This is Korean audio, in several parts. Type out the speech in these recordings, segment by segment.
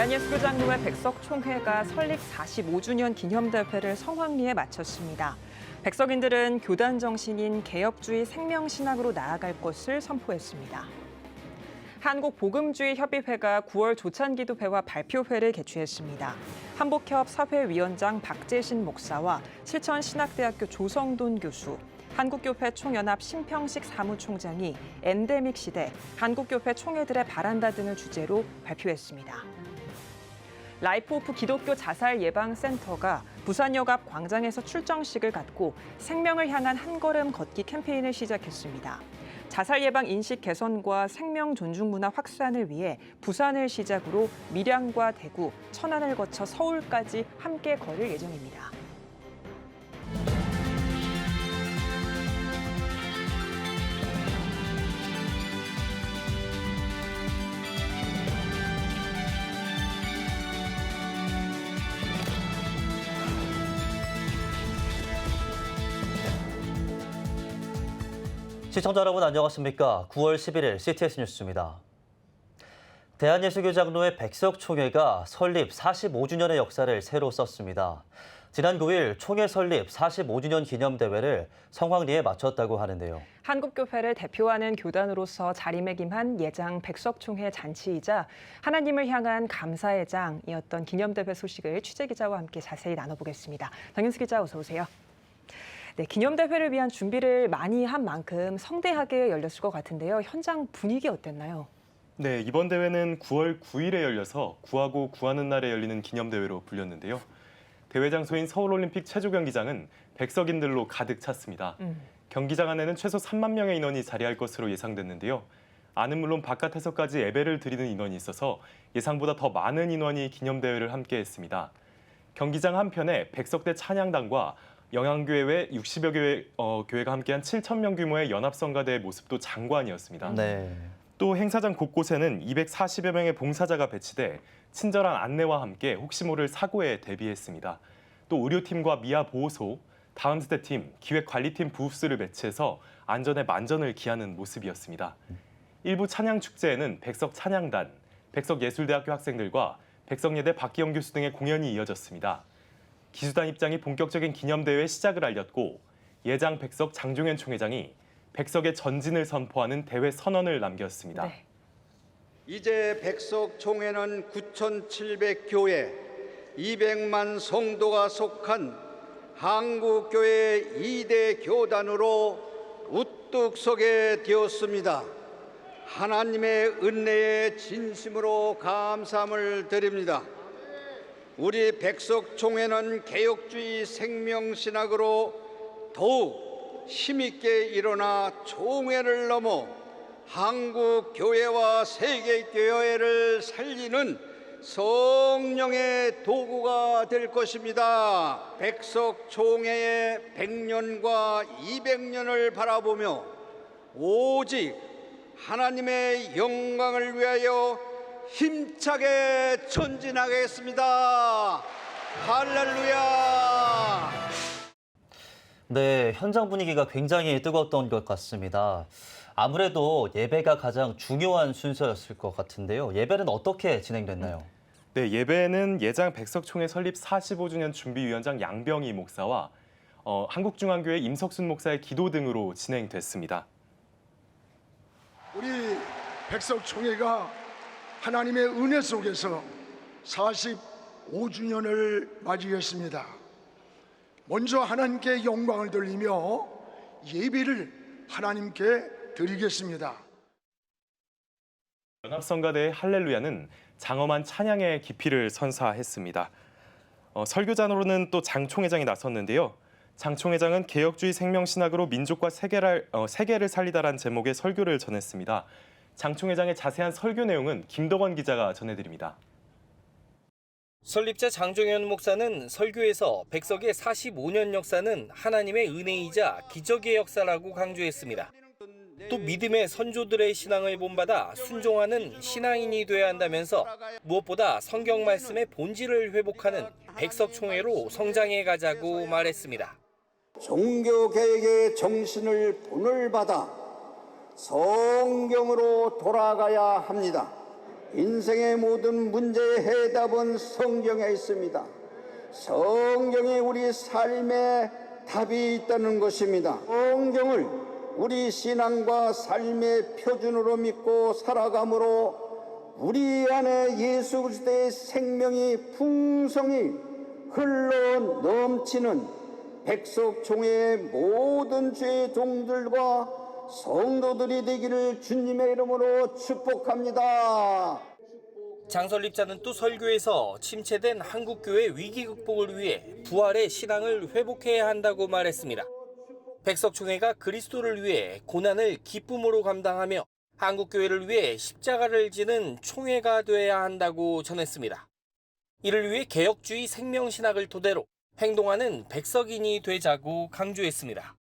대한예수교장로회 백석총회가 설립 45주년 기념대회를 성황리에 마쳤습니다. 백석인들은 교단 정신인 개혁주의 생명신학으로 나아갈 것을 선포했습니다. 한국복음주의협의회가 9월 조찬기도회와 발표회를 개최했습니다. 한복협 사회위원장 박재신 목사와 실천신학대학교 조성돈 교수, 한국교회 총연합 심평식 사무총장이 엔데믹 시대 한국교회 총회들의 바란다 등을 주제로 발표했습니다. 라이프 오프 기독교 자살 예방 센터가 부산역 앞 광장에서 출정식을 갖고 생명을 향한 한 걸음 걷기 캠페인을 시작했습니다. 자살 예방 인식 개선과 생명 존중 문화 확산을 위해 부산을 시작으로 밀양과 대구, 천안을 거쳐 서울까지 함께 걸을 예정입니다. 시청자 여러분 안녕하십니까? 9월 11일 CTS 뉴스입니다. 대한예수교장로회 백석총회가 설립 45주년의 역사를 새로 썼습니다. 지난 9일 총회 설립 45주년 기념대회를 성황리에 마쳤다고 하는데요. 한국교회를 대표하는 교단으로서 자리매김한 예장 백석총회 잔치이자 하나님을 향한 감사의 장이었던 기념대회 소식을 취재기자와 함께 자세히 나눠보겠습니다. 정윤수 기자 어서 오세요. 네, 기념대회를 위한 준비를 많이 한 만큼 성대하게 열렸을 것 같은데요. 현장 분위기 어땠나요? 네, 이번 대회는 9월 9일에 열려서 구하고 구하는 날에 열리는 기념대회로 불렸는데요. 대회 장소인 서울올림픽 체조경기장은 백석인들로 가득 찼습니다. 경기장 안에는 최소 3만 명의 인원이 자리할 것으로 예상됐는데요. 안은 물론 바깥에서까지 예배를 드리는 인원이 있어서 예상보다 더 많은 인원이 기념대회를 함께했습니다. 경기장 한편에 백석대 찬양단과 영양교회 외 60여 교회가 함께한 7,000명 규모의 연합성가대의 모습도 장관이었습니다. 네. 또 행사장 곳곳에는 240여 명의 봉사자가 배치돼 친절한 안내와 함께 혹시 모를 사고에 대비했습니다. 또 의료팀과 미아보호소, 다음스텝팀, 기획관리팀 부스를 배치해서 안전에 만전을 기하는 모습이었습니다. 일부 찬양축제에는 백석찬양단, 백석예술대학교 학생들과 백석예대 박기영 교수 등의 공연이 이어졌습니다. 기수단 입장이 본격적인 기념대회 시작을 알렸고 예장 백석 장종현 총회장이 백석의 전진을 선포하는 대회 선언을 남겼습니다. 네. 이제 백석 총회는 9,700교회, 200만 성도가 속한 한국교회 2대 교단으로 우뚝 서게 되었습니다. 하나님의 은혜에 진심으로 감사함을 드립니다. 우리 백석총회는 개혁주의 생명신학으로 더욱 힘있게 일어나 총회를 넘어 한국 교회와 세계 교회를 살리는 성령의 도구가 될 것입니다. 백석총회의 100년과 200년을 바라보며 오직 하나님의 영광을 위하여 힘차게 전진하겠습니다. 할렐루야. 네, 현장 분위기가 굉장히 뜨거웠던 것 같습니다. 아무래도 예배가 가장 중요한 순서였을 것 같은데요. 예배는 어떻게 진행됐나요? 네, 예배는 예장 백석총회 설립 45주년 준비위원장 양병희 목사와 한국중앙교회 임석순 목사의 기도 등으로 진행됐습니다. 우리 백석총회가 하나님의 은혜 속에서 45주년을 맞이했습니다. 먼저 하나님께 영광을 돌리며 예배를 하나님께 드리겠습니다. 연합성가대의 할렐루야는 장엄한 찬양의 깊이를 선사했습니다. 설교자로는 또 장 총회장이 나섰는데요. 장 총회장은 개혁주의 생명신학으로 민족과 세계를 살리다란 제목의 설교를 전했습니다. 장 총회장의 자세한 설교 내용은 김덕원 기자가 전해드립니다. 설립자 장종현 목사는 설교에서 백석의 45년 역사는 하나님의 은혜이자 기적의 역사라고 강조했습니다. 또 믿음의 선조들의 신앙을 본받아 순종하는 신앙인이 돼야 한다면서 무엇보다 성경 말씀의 본질을 회복하는 백석총회로 성장해 가자고 말했습니다. 종교개혁의 정신을 본을 받아 성경으로 돌아가야 합니다. 인생의 모든 문제의 해답은 성경에 있습니다. 성경에 우리 삶의 답이 있다는 것입니다. 성경을 우리 신앙과 삶의 표준으로 믿고 살아감으로 우리 안에 예수 그리스도의 생명이 풍성히 흘러 넘치는 백석총회의 모든 주의 종들과 성도들이 되기를 주님의 이름으로 축복합니다. 장설립자는 또 설교에서 침체된 한국교회 위기 극복을 위해 부활의 신앙을 회복해야 한다고 말했습니다. 백석총회가 그리스도를 위해 고난을 기쁨으로 감당하며 한국교회를 위해 십자가를 지는 총회가 돼야 한다고 전했습니다. 이를 위해 개혁주의 생명신학을 토대로 행동하는 백석인이 되자고 강조했습니다.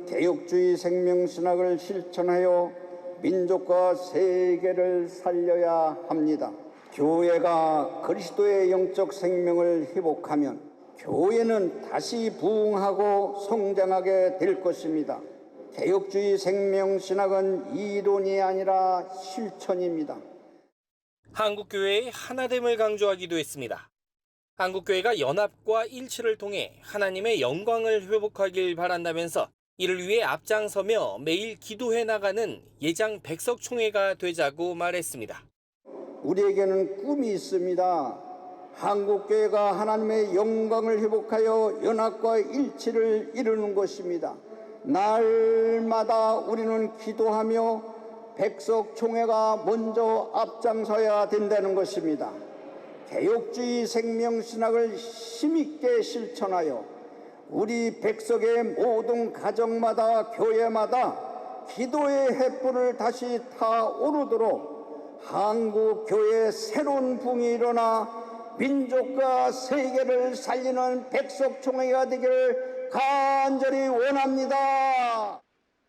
개혁주의 생명신학을 실천하여 민족과 세계를 살려야 합니다. 교회가 그리스도의 영적 생명을 회복하면 교회는 다시 부흥하고 성장하게 될 것입니다. 개혁주의 생명신학은 이론이 아니라 실천입니다. 한국교회의 하나됨을 강조하기도 했습니다. 한국교회가 연합과 일치를 통해 하나님의 영광을 회복하길 바란다면서 이를 위해 앞장서며 매일 기도해 나가는 예장 백석총회가 되자고 말했습니다. 우리에게는 꿈이 있습니다. 한국교회가 하나님의 영광을 회복하여 연합과 일치를 이루는 것입니다. 날마다 우리는 기도하며 백석총회가 먼저 앞장서야 된다는 것입니다. 개혁주의 생명신학을 힘있게 실천하여 우리 백석의 모든 가정마다 교회마다 기도의 횃불을 다시 타오르도록 한국교회의 새로운 붕이 일어나 민족과 세계를 살리는 백석총회가 되기를 간절히 원합니다.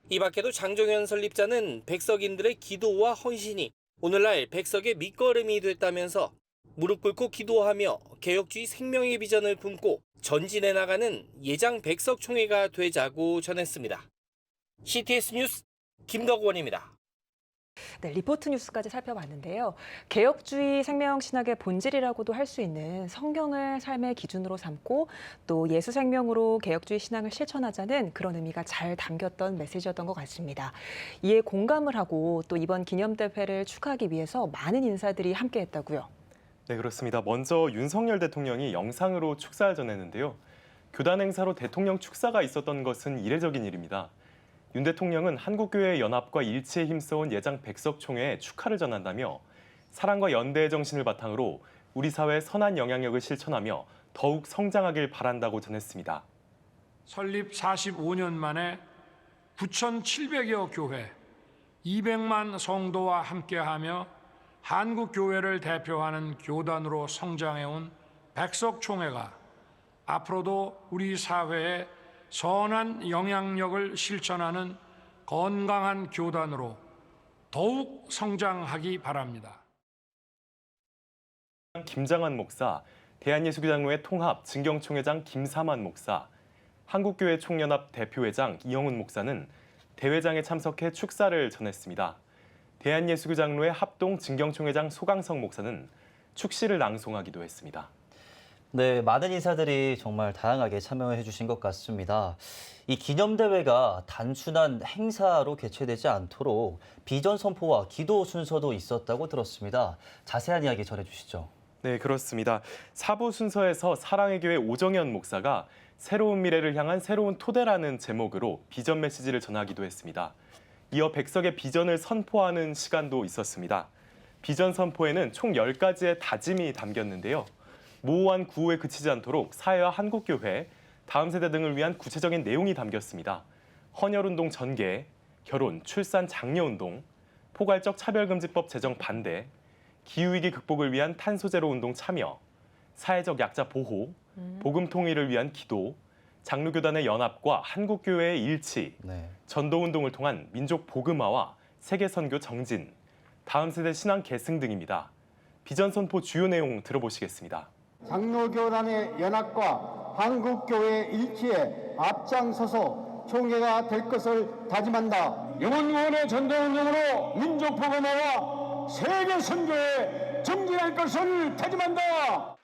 이 밖에도 장종현 설립자는 백석인들의 기도와 헌신이 오늘날 백석의 밑거름이 됐다면서 무릎 꿇고 기도하며 개혁주의 생명의 비전을 품고 전진해 나가는 예장 백석총회가 되자고 전했습니다. CTS 뉴스 김덕원입니다. 네, 리포트 뉴스까지 살펴봤는데요. 개혁주의 생명신학의 본질이라고도 할 수 있는 성경을 삶의 기준으로 삼고 또 예수 생명으로 개혁주의 신앙을 실천하자는 그런 의미가 잘 담겼던 메시지였던 것 같습니다. 이에 공감을 하고 또 이번 기념대회를 축하하기 위해서 많은 인사들이 함께했다고요. 네, 그렇습니다. 먼저 윤석열 대통령이 영상으로 축사를 전했는데요. 교단 행사로 대통령 축사가 있었던 것은 이례적인 일입니다. 윤 대통령은 한국교회의 연합과 일치에 힘써온 예장 백석총회에 축하를 전한다며 사랑과 연대의 정신을 바탕으로 우리 사회의 선한 영향력을 실천하며 더욱 성장하길 바란다고 전했습니다. 설립 45년 만에 9,700여 교회, 200만 성도와 함께하며 한국교회를 대표하는 교단으로 성장해온 백석총회가 앞으로도 우리 사회에 선한 영향력을 실천하는 건강한 교단으로 더욱 성장하기 바랍니다. 김장한 목사, 대한예수교장로회 통합 진경총회장 김삼환 목사, 한국교회 총연합 대표회장 이영훈 목사는 대회장에 참석해 축사를 전했습니다. 대한예수교장로회 합동 진경총회장 소강성 목사는 축시를 낭송하기도 했습니다. 네, 많은 인사들이 정말 다양하게 참여해 주신 것 같습니다. 이 기념대회가 단순한 행사로 개최되지 않도록 비전 선포와 기도 순서도 있었다고 들었습니다. 자세한 이야기 전해주시죠. 네, 그렇습니다. 사부 순서에서 사랑의 교회 오정현 목사가 새로운 미래를 향한 새로운 토대라는 제목으로 비전 메시지를 전하기도 했습니다. 이어 백석의 비전을 선포하는 시간도 있었습니다. 비전 선포에는 총 10가지의 다짐이 담겼는데요. 모호한 구호에 그치지 않도록 사회와 한국교회, 다음 세대 등을 위한 구체적인 내용이 담겼습니다. 헌혈운동 전개, 결혼, 출산, 장려운동, 포괄적 차별금지법 제정 반대, 기후위기 극복을 위한 탄소제로 운동 참여, 사회적 약자 보호, 복음 통일을 위한 기도, 장로교단의 연합과 한국교회의 일치, 전도운동을 통한 민족 복음화와 세계선교 정진, 다음 세대 신앙 계승 등입니다. 비전 선포 주요 내용 들어보시겠습니다. 장로교단의 연합과 한국교회의 일치에 앞장서서 총회가 될 것을 다짐한다. 영혼구원의 전도운동으로 민족 복음화와 세계 선교에 정진할 것을 다짐한다.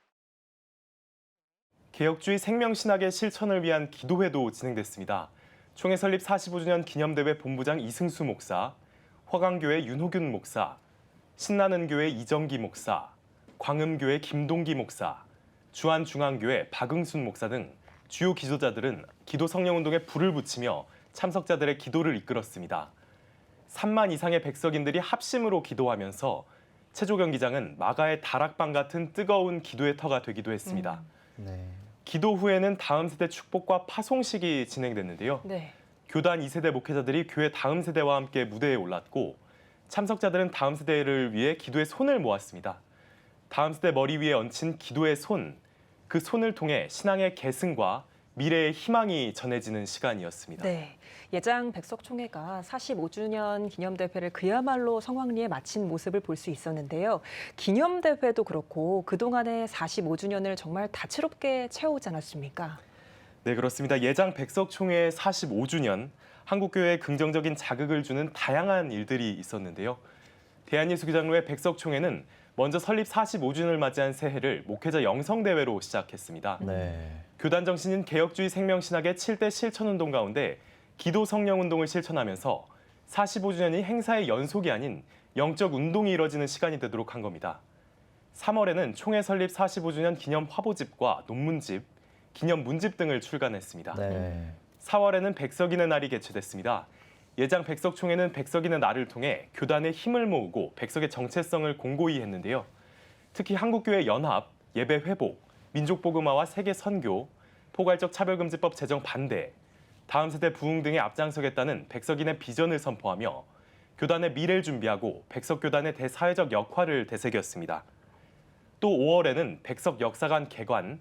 개혁주의 생명신학의 실천을 위한 기도회도 진행됐습니다. 총회 설립 45주년 기념대회 본부장 이승수 목사, 화강교회 윤호균 목사, 신나는교회 이정기 목사, 광음교회 김동기 목사, 주안중앙교회 박응순 목사 등 주요 기도자들은 기도 성령운동에 불을 붙이며 참석자들의 기도를 이끌었습니다. 3만 이상의 백석인들이 합심으로 기도하면서 최조 경기장은 마가의 다락방 같은 뜨거운 기도의 터가 되기도 했습니다. 네. 기도 후에는 다음 세대 축복과 파송식이 진행됐는데요. 네. 교단 2세대 목회자들이 교회 다음 세대와 함께 무대에 올랐고 참석자들은 다음 세대를 위해 기도의 손을 모았습니다. 다음 세대 머리 위에 얹힌 기도의 손, 그 손을 통해 신앙의 계승과 미래의 희망이 전해지는 시간이었습니다. 네. 예장 백석총회가 45주년 기념대회를 그야말로 성황리에 마친 모습을 볼 수 있었는데요. 기념대회도 그렇고 그동안의 45주년을 정말 다채롭게 채워오지 않았습니까? 네, 그렇습니다. 예장 백석총회 45주년, 한국교회에 긍정적인 자극을 주는 다양한 일들이 있었는데요. 대한예수교장로회 백석총회는 먼저 설립 45주년을 맞이한 새해를 목회자 영성대회로 시작했습니다. 네. 교단 정신인 개혁주의 생명신학의 7대 실천운동 가운데 기도 성령운동을 실천하면서 45주년이 행사의 연속이 아닌 영적 운동이 이뤄지는 시간이 되도록 한 겁니다. 3월에는 총회 설립 45주년 기념 화보집과 논문집, 기념 문집 등을 출간했습니다. 네. 4월에는 백석인의 날이 개최됐습니다. 예장 백석총회는 백석인의 날을 통해 교단의 힘을 모으고 백석의 정체성을 공고히 했는데요. 특히 한국교회 연합, 예배 회복, 민족복음화와 세계 선교, 포괄적 차별금지법 제정 반대, 다음 세대 부흥 등에 앞장서겠다는 백석인의 비전을 선포하며 교단의 미래를 준비하고 백석교단의 대사회적 역할을 되새겼습니다. 또 5월에는 백석 역사관 개관,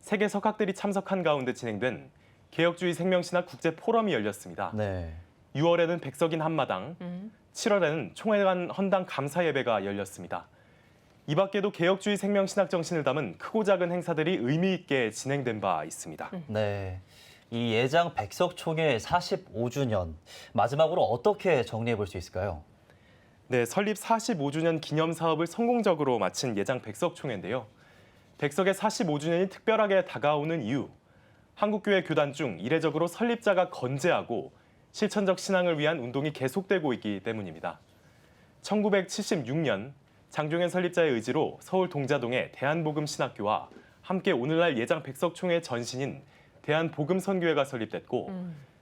세계 석학들이 참석한 가운데 진행된 개혁주의 생명신학 국제 포럼이 열렸습니다. 네. 6월에는 백석인 한마당, 7월에는 총회관 헌당 감사 예배가 열렸습니다. 이 밖에도 개혁주의 생명신학 정신을 담은 크고 작은 행사들이 의미 있게 진행된 바 있습니다. 네. 이 예장 백석총회 45주년, 마지막으로 어떻게 정리해 볼 수 있을까요? 네, 설립 45주년 기념 사업을 성공적으로 마친 예장 백석총회인데요. 백석의 45주년이 특별하게 다가오는 이유, 한국교회 교단 중 이례적으로 설립자가 건재하고 실천적 신앙을 위한 운동이 계속되고 있기 때문입니다. 1976년 장종현 설립자의 의지로 서울 동자동의 대한복음신학교와 함께 오늘날 예장 백석총회 전신인 대한복음선교회가 설립됐고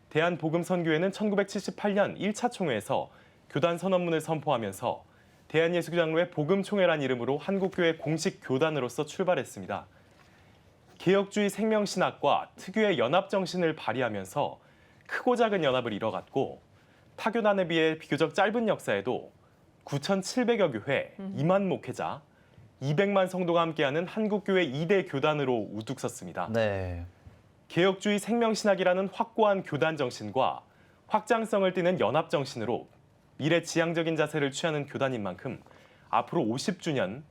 대한복음선교회는 1978년 1차 총회에서 교단 선언문을 선포하면서 대한예수교장로회 복음총회란 이름으로 한국교회 공식 교단으로서 출발했습니다. 개혁주의 생명신학과 특유의 연합정신을 발휘하면서 크고 작은 연합을 이뤄갔고 타교단에 비해 비교적 짧은 역사에도 9,700여 교회, 2만 목회자, 200만 성도가 함께하는 한국교회 2대 교단으로 우뚝 섰습니다. 네. 개혁주의 생명신학이라는 확고한 교단 정신과 확장성을 띠는 연합 정신으로 미래지향적인 자세를 취하는 교단인 만큼 앞으로 50주년,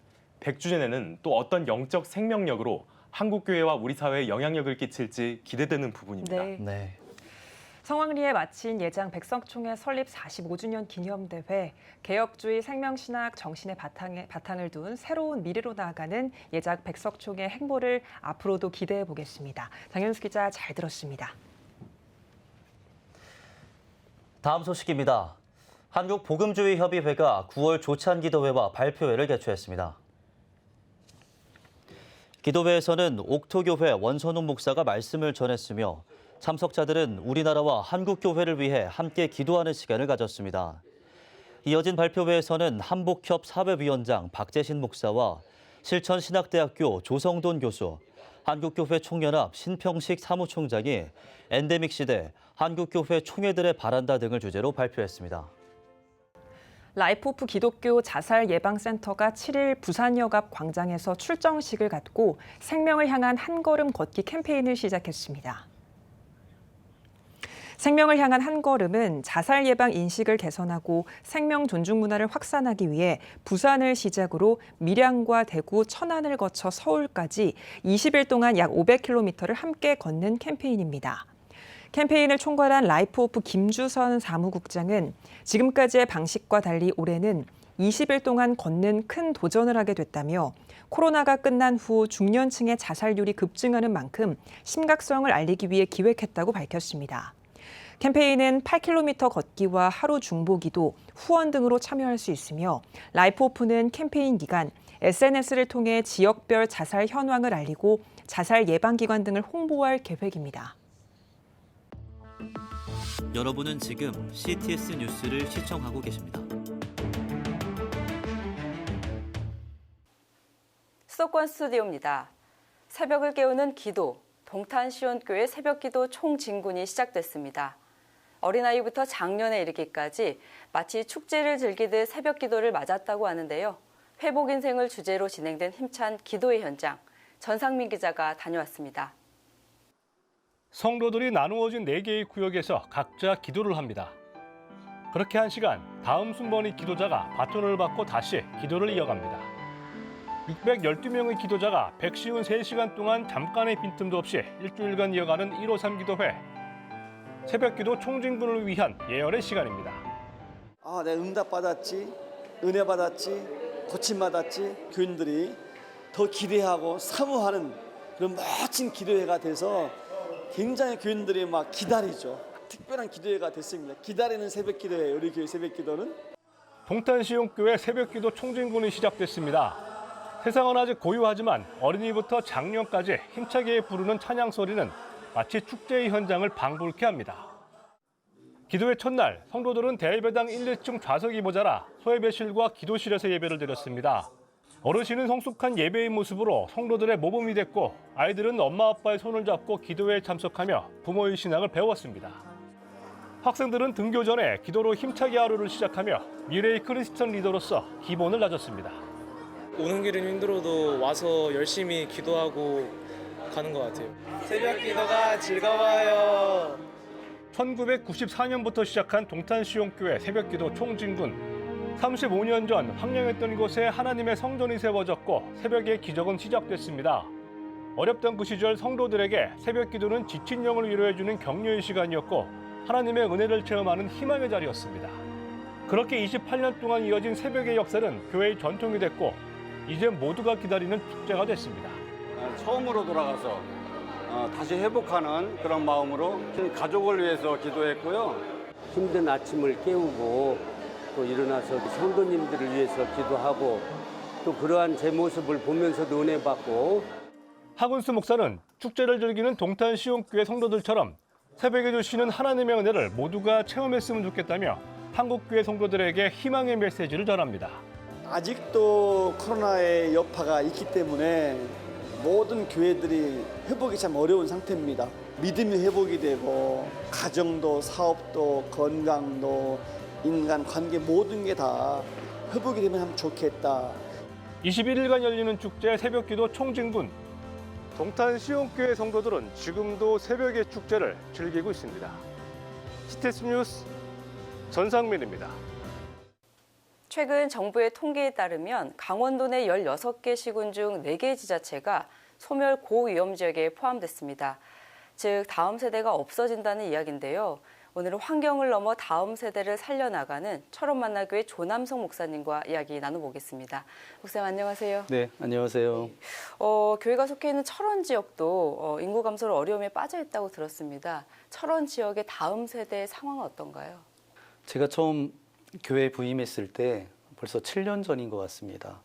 100주년에는 또 어떤 영적 생명력으로 한국교회와 우리 사회에 영향력을 끼칠지 기대되는 부분입니다. 네. 네. 성황리에 마친 예장 백석총회 설립 45주년 기념대회, 개혁주의 생명신학 정신의 바탕을 둔 새로운 미래로 나아가는 예장 백석총회 행보를 앞으로도 기대해 보겠습니다. 장현수 기자 잘 들었습니다. 다음 소식입니다. 한국복음주의협의회가 9월 조찬기도회와 발표회를 개최했습니다. 기도회에서는 옥토교회 원선웅 목사가 말씀을 전했으며 참석자들은 우리나라와 한국교회를 위해 함께 기도하는 시간을 가졌습니다. 이어진 발표회에서는 한복협 사회위원장 박재신 목사와 실천신학대학교 조성돈 교수, 한국교회 총연합 신평식 사무총장이 엔데믹 시대 한국교회 총회들의 바란다 등을 주제로 발표했습니다. 라이프오프 기독교 자살 예방센터가 7일 부산역 앞 광장에서 출정식을 갖고 생명을 향한 한 걸음 걷기 캠페인을 시작했습니다. 생명을 향한 한 걸음은 자살 예방 인식을 개선하고 생명 존중 문화를 확산하기 위해 부산을 시작으로 밀양과 대구, 천안을 거쳐 서울까지 20일 동안 약 500km를 함께 걷는 캠페인입니다. 캠페인을 총괄한 라이프 오프 김주선 사무국장은 지금까지의 방식과 달리 올해는 20일 동안 걷는 큰 도전을 하게 됐다며 코로나가 끝난 후 중년층의 자살률이 급증하는 만큼 심각성을 알리기 위해 기획했다고 밝혔습니다. 캠페인은 8km 걷기와 하루 중보기도, 후원 등으로 참여할 수 있으며 라이프 오프는 캠페인 기간 SNS를 통해 지역별 자살 현황을 알리고 자살 예방기관 등을 홍보할 계획입니다. 여러분은 지금 CTS 뉴스를 시청하고 계십니다. 수도권 스튜디오입니다. 새벽을 깨우는 기도, 동탄시온교회 새벽기도 총진군이 시작됐습니다. 어린아이부터 장년에 이르기까지 마치 축제를 즐기듯 새벽기도를 맞았다고 하는데요. 회복 인생을 주제로 진행된 힘찬 기도의 현장, 전상민 기자가 다녀왔습니다. 성도들이 나누어진 4개의 구역에서 각자 기도를 합니다. 그렇게 한 시간, 다음 순번의 기도자가 바톤을 받고 다시 기도를 이어갑니다. 612명의 기도자가 153시간 동안 잠깐의 빈틈도 없이 일주일간 이어가는 153 기도회. 새벽기도 총진군을 위한 예언의 시간입니다. 내가 응답 받았지, 은혜 받았지, 고침 받았지. 교인들이 더 기대하고 사모하는 그런 멋진 기도회가 돼서 굉장히 교인들이 막 기다리죠. 특별한 기도회가 됐습니다. 기다리는 새벽기도회예요. 우리 교회 새벽기도는. 동탄시온교회 새벽기도 총진군이 시작됐습니다. 세상은 아직 고요하지만 어린이부터 장년까지 힘차게 부르는 찬양 소리는 마치 축제의 현장을 방불케 합니다. 기도회 첫날, 성도들은 대예배당 1, 2층 좌석이 모자라 소예배실과 기도실에서 예배를 드렸습니다. 어르신은 성숙한 예배의 모습으로 성도들의 모범이 됐고 아이들은 엄마 아빠의 손을 잡고 기도회에 참석하며 부모의 신앙을 배웠습니다. 학생들은 등교 전에 기도로 힘차게 하루를 시작하며 미래의 크리스천 리더로서 기본을 다졌습니다. 오는 길은 힘들어도 와서 열심히 기도하고 가는 것 같아요. 새벽 기도가 즐거워요. 1994년부터 시작한 동탄시온교회 새벽기도 총진군. 35년 전 황량했던 곳에 하나님의 성전이 세워졌고 새벽의 기적은 시작됐습니다. 어렵던 그 시절 성도들에게 새벽기도는 지친 영을 위로해주는 격려의 시간이었고 하나님의 은혜를 체험하는 희망의 자리였습니다. 그렇게 28년 동안 이어진 새벽의 역사는 교회의 전통이 됐고 이제 모두가 기다리는 축제가 됐습니다. 처음으로 돌아가서 다시 회복하는 그런 마음으로 가족을 위해서 기도했고요. 힘든 아침을 깨우고 또 일어나서 성도님들을 위해서 기도하고 또 그러한 제 모습을 보면서도 은혜 받고. 하군수 목사는 축제를 즐기는 동탄시온교회 성도들처럼 새벽에 주시는 하나님의 은혜를 모두가 체험했으면 좋겠다며 한국교회 성도들에게 희망의 메시지를 전합니다. 아직도 코로나의 여파가 있기 때문에 모든 교회들이 회복이 참 어려운 상태입니다. 믿음이 회복이 되고 가정도 사업도 건강도 인간 관계 모든 게 다 회복이 되면 참 좋겠다. 21일간 열리는 축제 새벽기도 총진군. 동탄시온교회 성도들은 지금도 새벽의 축제를 즐기고 있습니다. CTS 뉴스 전상민입니다. 최근 정부의 통계에 따르면 강원도 내 16개 시군 중 4개 지자체가 소멸 고위험 지역에 포함됐습니다. 즉 다음 세대가 없어진다는 이야기인데요. 오늘은 환경을 넘어 다음 세대를 살려나가는 철원만나교회 조남성 목사님과 이야기 나눠보겠습니다. 목사님 안녕하세요. 네, 안녕하세요. 교회가 속해 있는 철원 지역도 인구 감소로 어려움에 빠져 있다고 들었습니다. 철원 지역의 다음 세대의 상황은 어떤가요? 제가 처음 교회에 부임했을 때 벌써 7년 전인 것 같습니다.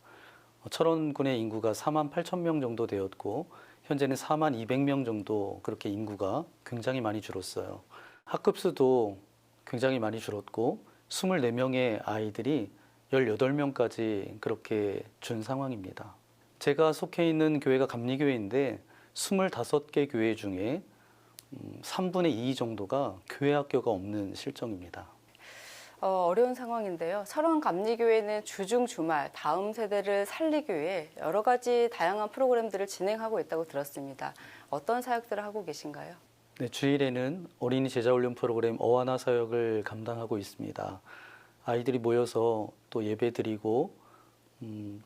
철원군의 인구가 4만 8천 명 정도 되었고 현재는 4만 200명 정도 그렇게 인구가 굉장히 많이 줄었어요. 학급 수도 굉장히 많이 줄었고 24명의 아이들이 18명까지 그렇게 준 상황입니다. 제가 속해 있는 교회가 감리교회인데 25개 교회 중에 3분의 2 정도가 교회 학교가 없는 실정입니다. 어려운 상황인데요. 철원 감리교회는 주중 주말 다음 세대를 살리기 위해 여러 가지 다양한 프로그램들을 진행하고 있다고 들었습니다. 어떤 사역들을 하고 계신가요? 네, 주일에는 어린이 제자훈련 프로그램 어와나 사역을 감당하고 있습니다. 아이들이 모여서 또 예배드리고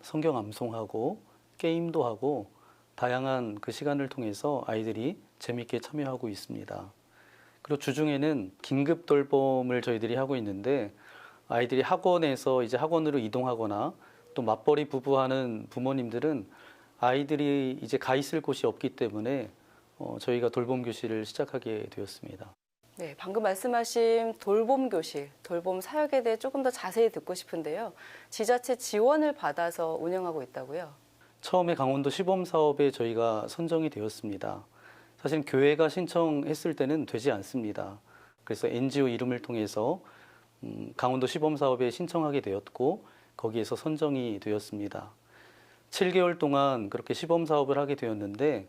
성경 암송하고 게임도 하고 다양한 그 시간을 통해서 아이들이 재미있게 참여하고 있습니다. 그리고 주중에는 긴급 돌봄을 저희들이 하고 있는데 아이들이 학원에서 이제 학원으로 이동하거나 또 맞벌이 부부하는 부모님들은 아이들이 이제 가 있을 곳이 없기 때문에 저희가 돌봄 교실을 시작하게 되었습니다. 네, 방금 말씀하신 돌봄 교실, 돌봄 사역에 대해 조금 더 자세히 듣고 싶은데요. 지자체 지원을 받아서 운영하고 있다고요? 처음에 강원도 시범 사업에 저희가 선정이 되었습니다. 사실 교회가 신청했을 때는 되지 않습니다. 그래서 NGO 이름을 통해서 강원도 시범 사업에 신청하게 되었고 거기에서 선정이 되었습니다. 7개월 동안 그렇게 시범 사업을 하게 되었는데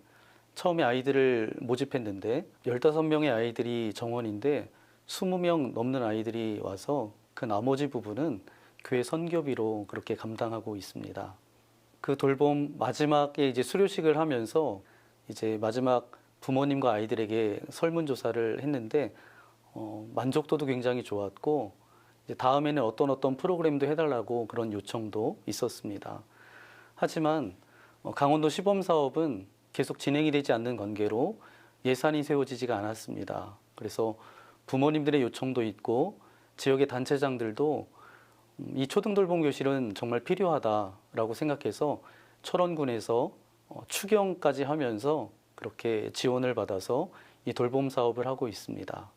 처음에 아이들을 모집했는데 15명의 아이들이 정원인데 20명 넘는 아이들이 와서 그 나머지 부분은 교회 선교비로 그렇게 감당하고 있습니다. 그 돌봄 마지막에 이제 수료식을 하면서 이제 마지막 부모님과 아이들에게 설문조사를 했는데 만족도도 굉장히 좋았고 이제 다음에는 어떤 프로그램도 해달라고 그런 요청도 있었습니다. 하지만 강원도 시범 사업은 계속 진행이 되지 않는 관계로 예산이 세워지지가 않았습니다. 그래서 부모님들의 요청도 있고 지역의 단체장들도 이 초등돌봄 교실은 정말 필요하다라고 생각해서 철원군에서 추경까지 하면서 그렇게 지원을 받아서 이 돌봄 사업을 하고 있습니다.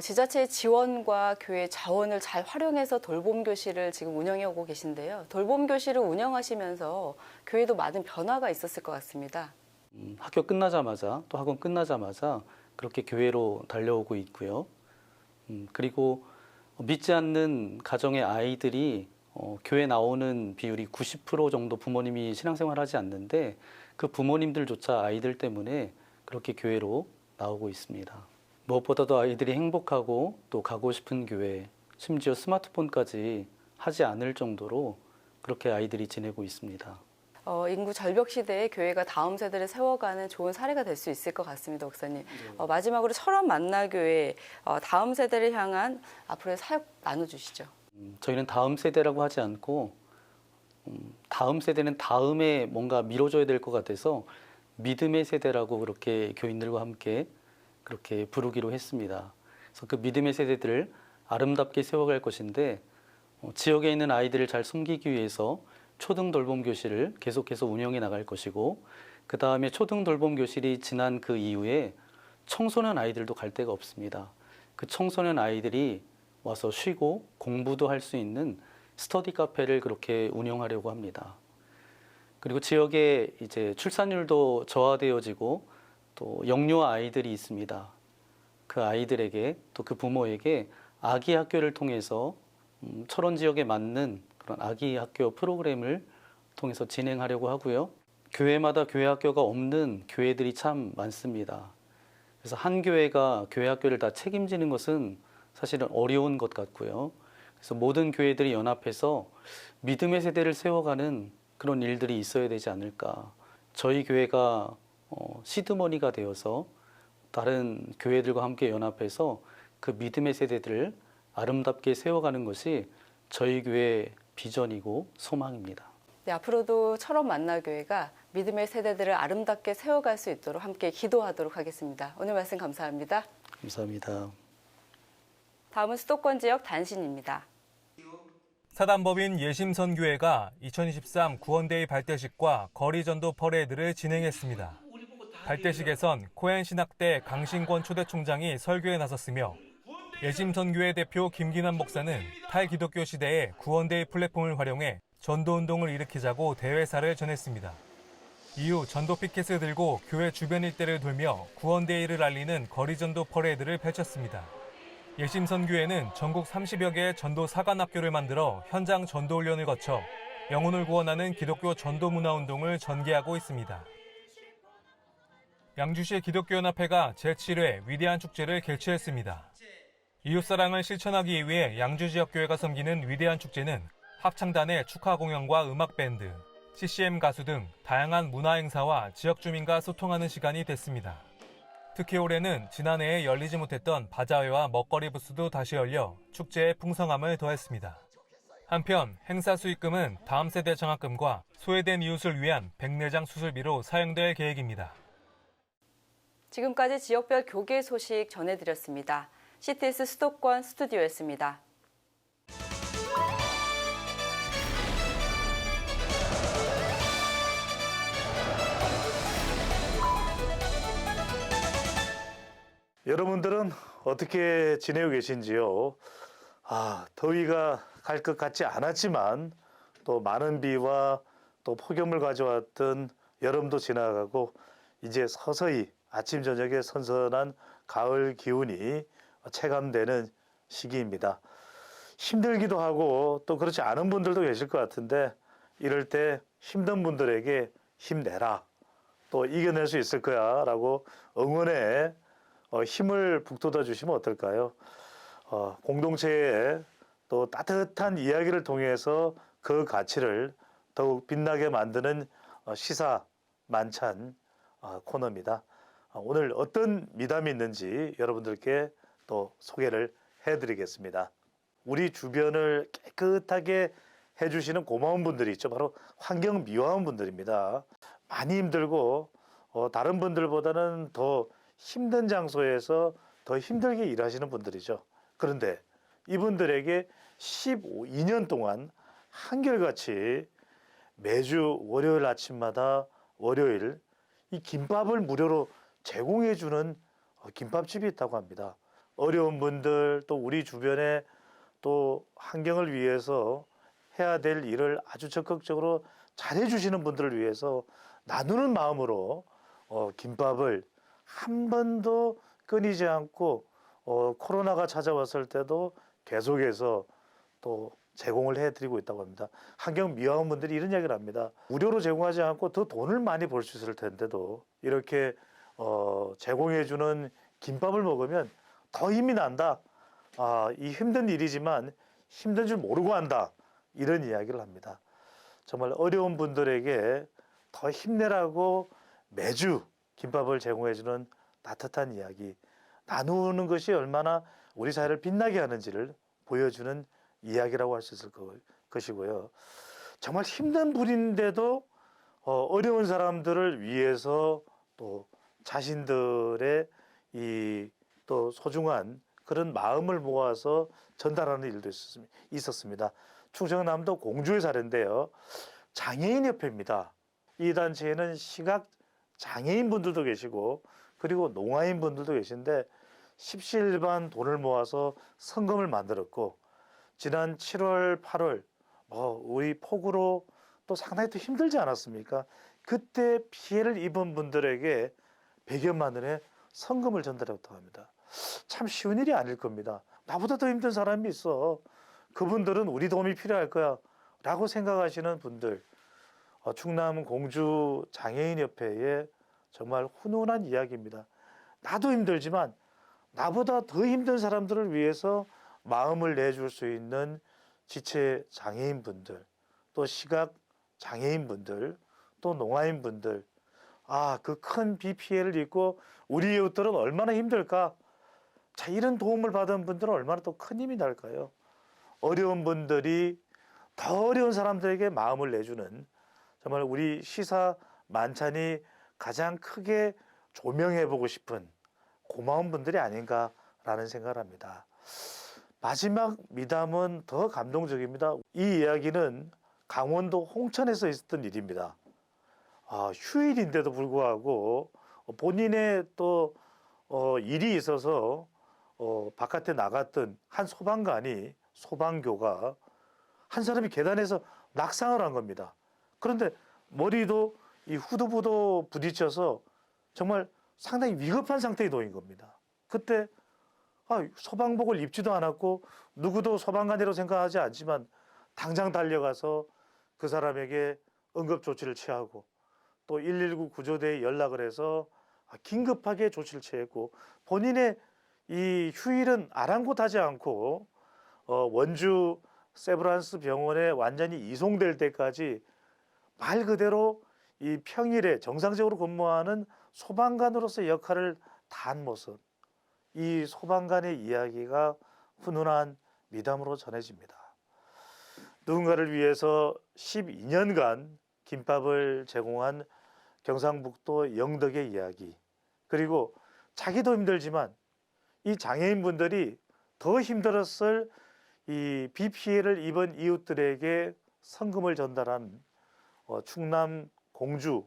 지자체의 지원과 교회 자원을 잘 활용해서 돌봄 교실을 지금 운영하고 계신데요. 돌봄 교실을 운영하시면서 교회도 많은 변화가 있었을 것 같습니다. 학교 끝나자마자 또 학원 끝나자마자 그렇게 교회로 달려오고 있고요. 그리고 믿지 않는 가정의 아이들이 교회 나오는 비율이 90% 정도 부모님이 신앙생활하지 않는데 그 부모님들조차 아이들 때문에 그렇게 교회로 나오고 있습니다. 무엇보다도 아이들이 행복하고 또 가고 싶은 교회, 심지어 스마트폰까지 하지 않을 정도로 그렇게 아이들이 지내고 있습니다. 인구 절벽 시대에 교회가 다음 세대를 세워가는 좋은 사례가 될 수 있을 것 같습니다, 목사님. 마지막으로 철원 만나교회 다음 세대를 향한 앞으로의 사역 나눠주시죠. 저희는 다음 세대라고 하지 않고 다음 세대는 다음에 뭔가 미뤄줘야 될 것 같아서 믿음의 세대라고 그렇게 교인들과 함께 그렇게 부르기로 했습니다. 그래서 그 믿음의 세대들을 아름답게 세워갈 것인데 지역에 있는 아이들을 잘 섬기기 위해서 초등 돌봄 교실을 계속해서 운영해 나갈 것이고 그 다음에 초등 돌봄 교실이 지난 그 이후에 청소년 아이들도 갈 데가 없습니다. 그 청소년 아이들이 와서 쉬고 공부도 할 수 있는 스터디 카페를 그렇게 운영하려고 합니다. 그리고 지역에 이제 출산율도 저하되어지고 또 영유아 아이들이 있습니다. 그 아이들에게 또 그 부모에게 아기 학교를 통해서 철원 지역에 맞는 그런 아기 학교 프로그램을 통해서 진행하려고 하고요. 교회마다 교회 학교가 없는 교회들이 참 많습니다. 그래서 한 교회가 교회 학교를 다 책임지는 것은 사실은 어려운 것 같고요. 그래서 모든 교회들이 연합해서 믿음의 세대를 세워가는 그런 일들이 있어야 되지 않을까. 저희 교회가 시드머니가 되어서 다른 교회들과 함께 연합해서 그 믿음의 세대들을 아름답게 세워가는 것이 저희 교회의 비전이고 소망입니다. 네, 앞으로도 철원 만나교회가 믿음의 세대들을 아름답게 세워갈 수 있도록 함께 기도하도록 하겠습니다. 오늘 말씀 감사합니다. 감사합니다. 다음은 수도권 지역 단신입니다. 사단법인 예심선교회가 2023 구원데이 발대식과 거리전도 퍼레이드를 진행했습니다. 발대식에선 코엔신학대 강신권 초대총장이 설교에 나섰으며 예심선교회 대표 김기남 목사는 탈기독교 시대에 구원데이 플랫폼을 활용해 전도운동을 일으키자고 대회사를 전했습니다. 이후 전도 피켓을 들고 교회 주변 일대를 돌며 구원데이를 알리는 거리전도 퍼레이드를 펼쳤습니다. 예심선교회는 전국 30여 개의 전도 사관학교를 만들어 현장 전도훈련을 거쳐 영혼을 구원하는 기독교 전도문화운동을 전개하고 있습니다. 양주시 기독교연합회가 제7회 위대한 축제를 개최했습니다. 이웃사랑을 실천하기 위해 양주지역교회가 섬기는 위대한 축제는 합창단의 축하 공연과 음악밴드, CCM 가수 등 다양한 문화행사와 지역 주민과 소통하는 시간이 됐습니다. 특히 올해는 지난해에 열리지 못했던 바자회와 먹거리 부스도 다시 열려 축제의 풍성함을 더했습니다. 한편 행사 수익금은 다음 세대 장학금과 소외된 이웃을 위한 백내장 수술비로 사용될 계획입니다. 지금까지 지역별 교계 소식 전해드렸습니다. CTS 수도권 스튜디오였습니다. 여러분들은 어떻게 지내고 계신지요? 더위가 갈 것 같지 않았지만 또 많은 비와 또 폭염을 가져왔던 여름도 지나가고 이제 서서히 아침 저녁에 선선한 가을 기운이 체감되는 시기입니다. 힘들기도 하고 또 그렇지 않은 분들도 계실 것 같은데 이럴 때 힘든 분들에게 힘내라, 또 이겨낼 수 있을 거야 라고 응원에 힘을 북돋아 주시면 어떨까요? 공동체에 또 따뜻한 이야기를 통해서 그 가치를 더욱 빛나게 만드는 시사 만찬 코너입니다. 오늘 어떤 미담이 있는지 여러분들께 또 소개를 해드리겠습니다. 우리 주변을 깨끗하게 해주시는 고마운 분들이 있죠. 바로 환경미화원 분들입니다. 많이 힘들고 다른 분들보다는 더 힘든 장소에서 더 힘들게 일하시는 분들이죠. 그런데 이분들에게 12년 동안 한결같이 매주 월요일 아침마다 월요일 이 김밥을 무료로 제공해 주는 김밥집이 있다고 합니다. 어려운 분들, 또 우리 주변에 또 환경을 위해서 해야 될 일을 아주 적극적으로 잘해 주시는 분들을 위해서 나누는 마음으로 김밥을 한 번도 끊이지 않고 코로나가 찾아왔을 때도 계속해서 또 제공을 해드리고 있다고 합니다. 환경미화원분들이 이런 이야기를 합니다. 무료로 제공하지 않고 더 돈을 많이 벌 수 있을 텐데도 이렇게 제공해주는 김밥을 먹으면 더 힘이 난다. 이 힘든 일이지만 힘든 줄 모르고 한다. 이런 이야기를 합니다. 정말 어려운 분들에게 더 힘내라고 매주 김밥을 제공해주는 따뜻한 이야기, 나누는 것이 얼마나 우리 사회를 빛나게 하는지를 보여주는 이야기라고 할 수 있을 것이고요. 정말 힘든 분인데도 어려운 사람들을 위해서 또 자신들의 이 또 소중한 그런 마음을 모아서 전달하는 일도 있었습니다. 충청남도 공주의 사례인데요. 장애인협회입니다. 이 단체에는 시각 장애인 분들도 계시고 그리고 농아인 분들도 계신데 십시일반 돈을 모아서 성금을 만들었고 지난 7월, 8월 우리 폭우로 또 상당히 또 힘들지 않았습니까? 그때 피해를 입은 분들에게 100여만 원의 성금을 전달했다고 합니다. 참 쉬운 일이 아닐 겁니다. 나보다 더 힘든 사람이 있어. 그분들은 우리 도움이 필요할 거야 라고 생각하시는 분들, 충남 공주 장애인협회의 정말 훈훈한 이야기입니다. 나도 힘들지만 나보다 더 힘든 사람들을 위해서 마음을 내줄 수 있는 지체 장애인분들, 또 시각 장애인분들, 또 농아인분들, 그 큰 비 피해를 입고 우리 이웃들은 얼마나 힘들까? 자, 이런 도움을 받은 분들은 얼마나 또 큰 힘이 날까요? 어려운 분들이 더 어려운 사람들에게 마음을 내주는 정말 우리 시사 만찬이 가장 크게 조명해보고 싶은 고마운 분들이 아닌가라는 생각을 합니다. 마지막 미담은 더 감동적입니다. 이 이야기는 강원도 홍천에서 있었던 일입니다. 휴일인데도 불구하고 본인의 또 일이 있어서 바깥에 나갔던 한 소방교가 한 사람이 계단에서 낙상을 한 겁니다. 그런데 머리도 이 후두부도 부딪혀서 정말 상당히 위급한 상태에 놓인 겁니다. 그때 소방복을 입지도 않았고 누구도 소방관이라고 생각하지 않지만 당장 달려가서 그 사람에게 응급조치를 취하고 또 119 구조대에 연락을 해서 긴급하게 조치를 취했고 본인의 이 휴일은 아랑곳하지 않고 원주 세브란스 병원에 완전히 이송될 때까지 말 그대로 이 평일에 정상적으로 근무하는 소방관으로서 역할을 다한 모습, 이 소방관의 이야기가 훈훈한 미담으로 전해집니다. 누군가를 위해서 12년간 김밥을 제공한 경상북도 영덕의 이야기, 그리고 자기도 힘들지만 이 장애인분들이 더 힘들었을 이 비 피해를 입은 이웃들에게 성금을 전달한 충남 공주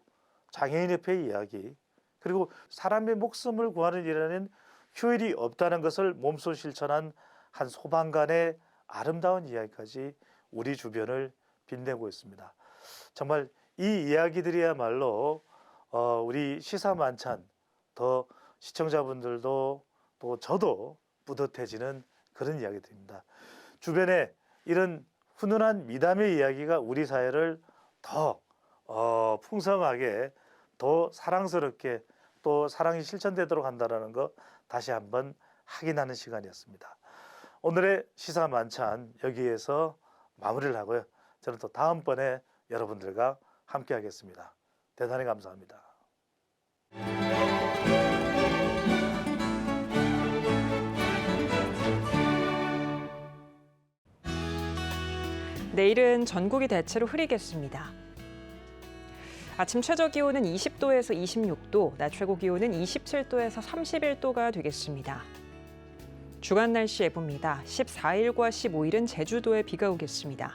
장애인협회의 이야기, 그리고 사람의 목숨을 구하는 일에는 휴일이 없다는 것을 몸소 실천한 한 소방관의 아름다운 이야기까지 우리 주변을 빛내고 있습니다. 정말 이 이야기들이야말로 우리 시사만찬 더 시청자분들도 또 저도 뿌듯해지는 그런 이야기들입니다. 주변에 이런 훈훈한 미담의 이야기가 우리 사회를 더 풍성하게, 더 사랑스럽게, 또 사랑이 실천되도록 한다는 거 다시 한번 확인하는 시간이었습니다. 오늘의 시사 만찬 여기에서 마무리를 하고요. 저는 또 다음번에 여러분들과 함께 하겠습니다. 대단히 감사합니다. 내일은 전국이 대체로 흐리겠습니다. 아침 최저 기온은 20도에서 26도, 낮 최고 기온은 27도에서 31도가 되겠습니다. 주간 날씨 예보입니다. 14일과 15일은 제주도에 비가 오겠습니다.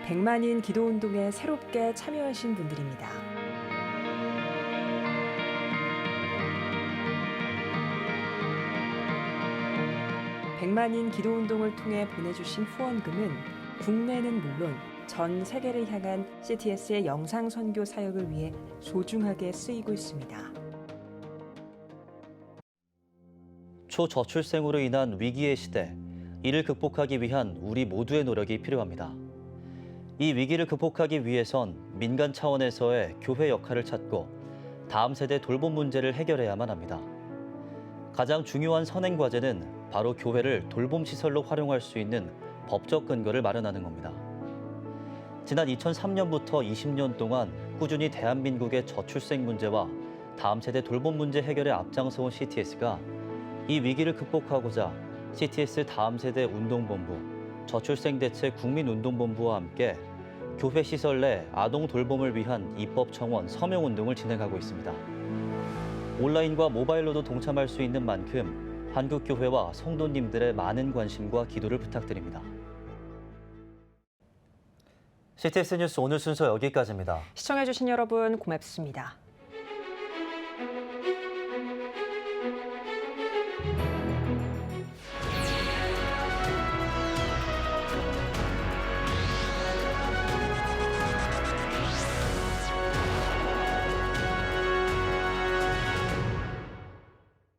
백만인 기도운동에 새롭게 참여하신 분들입니다. 백만인 기도운동을 통해 보내주신 후원금은 국내는 물론 전 세계를 향한 CTS의 영상 선교 사역을 위해 소중하게 쓰이고 있습니다. 초저출생으로 인한 위기의 시대, 이를 극복하기 위한 우리 모두의 노력이 필요합니다. 이 위기를 극복하기 위해선 민간 차원에서의 교회 역할을 찾고 다음 세대 돌봄 문제를 해결해야만 합니다. 가장 중요한 선행 과제는 바로 교회를 돌봄 시설로 활용할 수 있는 법적 근거를 마련하는 겁니다. 지난 2003년부터 20년 동안 꾸준히 대한민국의 저출생 문제와 다음 세대 돌봄 문제 해결에 앞장서온 CTS가 이 위기를 극복하고자 CTS 다음 세대 운동본부, 저출생 대책 국민운동본부와 함께 교회 시설 내 아동 돌봄을 위한 입법 청원 서명 운동을 진행하고 있습니다. 온라인과 모바일로도 동참할 수 있는 만큼 한국교회와 성도님들의 많은 관심과 기도를 부탁드립니다. CTS 뉴스 오늘 순서 여기까지입니다. 시청해주신 여러분 고맙습니다.